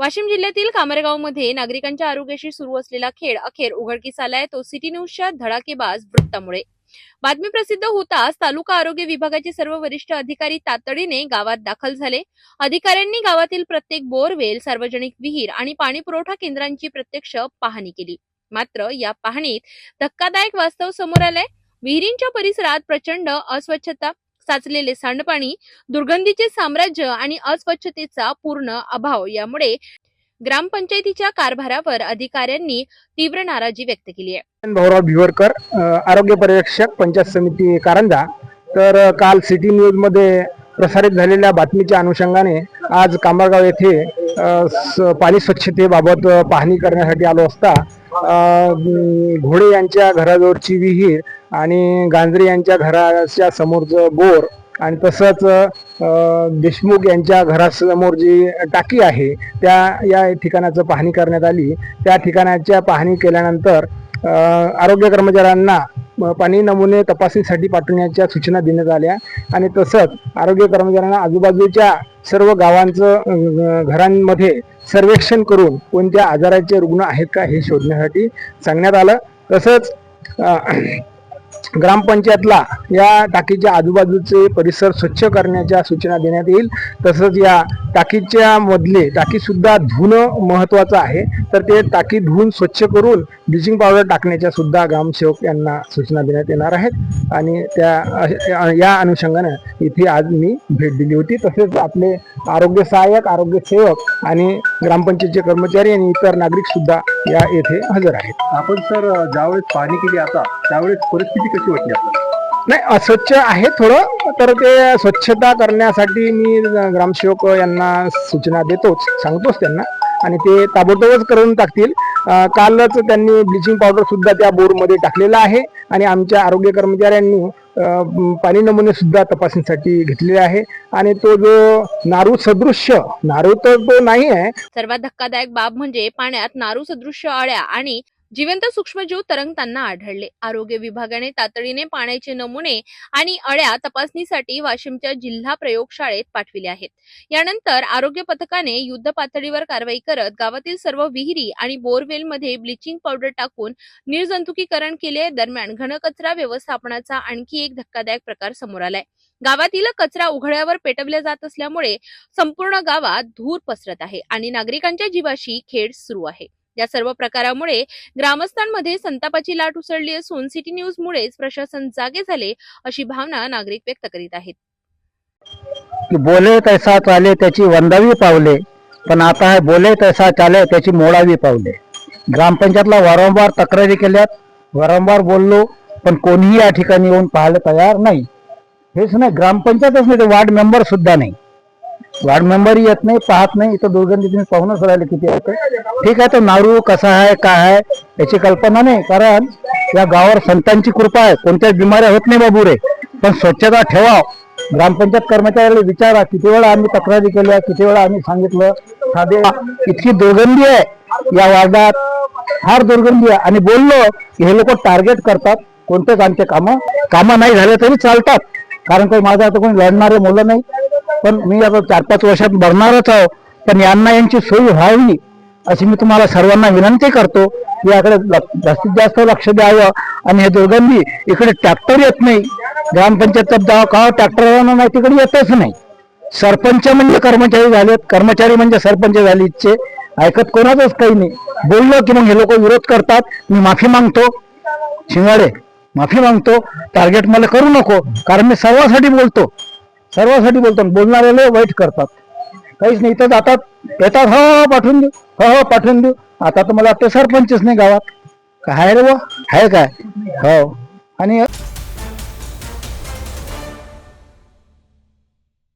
वाशिम जिल्ह्यातील कामरगावमध्ये नागरिकांच्या आरोग्याशी सुरू असलेला खेळ अखेर उघडकीस आलाय, तो सिटी न्यूजच्या धडाकेबाज वृत्तामुळे। बातमी प्रसिद्ध होताच तालुका आरोग्य विभागाचे सर्व वरिष्ठ अधिकारी तातडीने गावात दाखल झाले। अधिकाऱ्यांनी गावातील प्रत्येक बोरवेल, सार्वजनिक विहीर आणि पाणी पुरवठा केंद्रांची प्रत्यक्ष पाहणी केली। मात्र या पाहणीत धक्कादायक वास्तव समोर आलंय। विहिरींच्या परिसरात प्रचंड अस्वच्छता, साचलेले सांडपाणी, दुर्गंधीचे साम्राज्य आणि अस्वच्छतेचा पूर्ण अभाव यामुळे ग्रामपंचायतीच्या कारभारावर अधिकाऱ्यांनी तीव्र नाराजी व्यक्त केली आहे। भाऊराव भिवरकर, आरोग्य पर्यवेक्षक, पंचायत समिती कारंजा। तर काल सिटी न्यूज मध्ये प्रसारित झालेल्या बातमीच्या अनुषंगाने आज कामरगाव येथे पाणी स्वच्छतेबाबत पाहणी करण्यासाठी आलो असता घोडे यांच्या घराजवळची विहीर आणि गांजरे यांच्या घराच्या समोरचं बोर आणि तसंच देशमुख यांच्या घरासमोर जी टाकी आहे या ठिकाणाचं पाहणी करण्यात आली। त्या ठिकाणाच्या पाहणी केल्यानंतर आरोग्य कर्मचाऱ्यांना पाणी नमुने तपासणीसाठी पाठवण्याच्या सूचना देण्यात आल्या आणि तसंच आरोग्य कर्मचाऱ्यांना आजूबाजूच्या सर्व गावांचं घरांमध्ये सर्वेक्षण करून कोणत्या आजाराचे रुग्ण आहेत का हे शोधण्यासाठी सांगण्यात आलं। तसंच ग्रामपंचायतला या टाकीच्या आजूबाजूचे परिसर स्वच्छ करण्याच्या सूचना देण्यात येईल। तसंच या टाकीच्या मधले टाकी सुद्धा धुणं महत्त्वाचं आहे, तर ते टाकी धुवून स्वच्छ करून ब्लिचिंग पावडर टाकण्याच्या सुद्धा ग्रामसेवक यांना सूचना देण्यात येणार आहेत आणि या अनुषंगाने इथे आज मी भेट दिली होती। तसेच आपले आरोग्य सहाय्यक, आरोग्य सेवक आणि ग्रामपंचायतचे कर्मचारी आणि इतर नागरिक सुद्धा या येथे हजर आहेत। आपण सर ज्यावेळेस पाहणी केली आता त्यावेळेस परिस्थिती कशी वाटली आपल्याला? नाही, अस्वच्छ आहे थोडं, तर ते स्वच्छता करण्यासाठी मी ग्रामसेवक यांना सूचना देतोच, सांगतोच त्यांना आणि ते ताबडतोबच करून टाकतील। कालच त्यांनी ब्लिचिंग पावडर सुद्धा त्या बोरमध्ये टाकलेला आहे आणि आमच्या आरोग्य कर्मचाऱ्यांनी पाणी नमुने सुद्धा तपासणीसाठी घेतलेले आहे आणि तो जो नारू सदृश्य, नारू तर तो नाही आहे। सर्वात धक्कादायक बाब म्हणजे पाण्यात नारू सदृश्य अळ्या आणि जिवंत सूक्ष्मजीव तरंगताना आढळले। आरोग्य विभागाने तातडीने पाण्याचे नमुने आणि अळ्या तपासणीसाठी वाशिमच्या जिल्हा प्रयोगशाळेत पाठविले आहेत। यानंतर आरोग्य पथकाने युद्ध पातळीवर कारवाई करत गावातील सर्व विहिरी आणि बोरवेलमध्ये ब्लिचिंग पावडर टाकून निर्जंतुकीकरण केले। दरम्यान घनकचरा व्यवस्थापनाचा आणखी एक धक्कादायक प्रकार समोर आलाय। गावातील कचरा उघड्यावर पेटवला जात असल्यामुळे संपूर्ण गावात धूर पसरत आहे आणि नागरिकांच्या जीवाशी खेळ सुरू आहे। या सर्व प्रकारामुळे ग्रामस्थांमध्ये संतापाची लाट उसळली असून सिटी न्यूज मुळेच प्रशासन जागे झाले अशी भावना नागरिक व्यक्त करीत आहेत। बोले तैसा चाले त्याची वंदावी पावले, पण आता है बोले तैसा चाले त्याची मोडावी पावले। ग्रामपंचायतला वारंवार तक्रारी केल्यात, वारंवार बोललो, पण कोणीही या ठिकाणी येऊन पाहायला तयार नाही। हेच नाही, ग्रामपंचायतच नाही, वार्ड मेंबर सुद्धा नाही, वार्ड मेंबरही येत नाही, पाहत नाही। इथं दुर्गंधी तुम्ही पाहूनच राहिले किती येतं। ठीक आहे, तो नारू कसा आहे काय आहे याची कल्पना नाही, कारण या गावावर संतांची कृपा आहे, कोणत्याच बिमाऱ्या होत नाही बाबू रे। पण स्वच्छता ठेवा। ग्रामपंचायत कर्मचाऱ्याला विचारा, किती वेळा आम्ही तक्रारी केल्या, किती वेळा आम्ही सांगितलं, साधे इतकी दुर्गंधी आहे या वार्डात, फार दुर्गंधी आहे। आणि बोललो की हे लोक टार्गेट करतात, कोणतेच आमचे कामं नाही झाले तरी चालतात, कारण काही माझं आता कोणी लढणारे मुलं नाही। पण मी आता 4-5 वर्षात भरणारच आहो, पण यांना यांची सोय व्हावी अशी मी तुम्हाला सर्वांना विनंती करतो की याकडे जास्तीत जास्त लक्ष द्यावं। आणि हे दुर्गंधी, इकडे ट्रॅक्टर येत नाही, ग्रामपंचायत का ट्रॅक्टर नाही, तिकडे येतच नाही। सरपंच म्हणजे कर्मचारी झालेत, कर्मचारी म्हणजे सरपंच झाले, इच्छे ऐकत कोणाचंच काही नाही। बोललो की मग हे लोक विरोध करतात। मी माफी मागतो, शिंगाडे माफी मागतो, टार्गेट मला करू नको, कारण मी सर्वांसाठी बोलतो, बोलणारे वाईट करतात, काहीच नाही। इथं जातात, येतात, हो पाठवून देऊ, हो पाठवून देऊ। आता तर मला वाटतं सरपंचच नाही गावात, काय रे वा आहे काय, हो। आणि